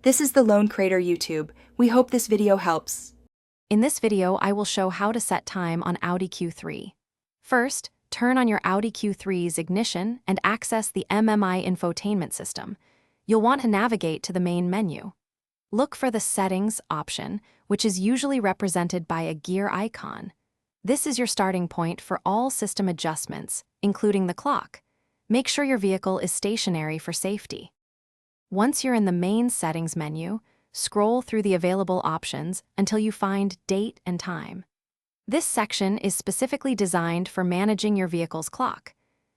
This is the Lone Crater YouTube. We hope this video helps. In this video, I will show how to set time on Audi Q3. First, turn on your Audi Q3's ignition and access the MMI infotainment system. You'll want to navigate to the main menu. Look for the Settings option, which is usually represented by a gear icon. This is your starting point for all system adjustments, including the clock. Make sure your vehicle is stationary for safety. Once you're in the main settings menu, scroll through the available options until you find Date and Time. This section is specifically designed for managing your vehicle's clock.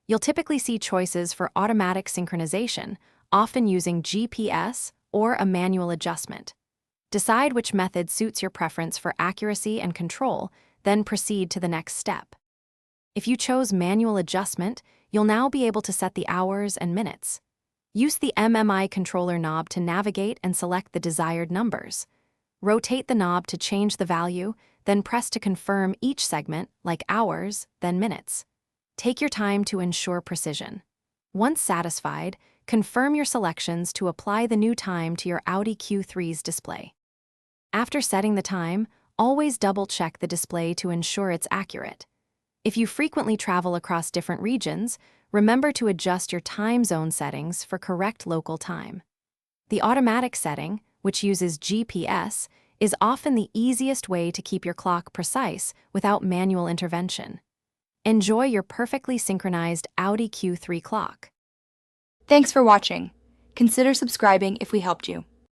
You'll typically see choices for automatic synchronization, often using GPS or a manual adjustment. Decide which method suits your preference for accuracy and control, then proceed to the next step. If you chose manual adjustment, you'll now be able to set the hours and minutes. Use the MMI controller knob to navigate and select the desired numbers. Rotate the knob to change the value, then press to confirm each segment, like hours, then minutes. Take your time to ensure precision. Once satisfied, confirm your selections to apply the new time to your Audi Q3's display. After setting the time, always double-check the display to ensure it's accurate. If you frequently travel across different regions, remember to adjust your time zone settings for correct local time. The automatic setting, which uses GPS, is often the easiest way to keep your clock precise without manual intervention. Enjoy your perfectly synchronized Audi Q3 clock. Thanks for watching. Consider subscribing if we helped you.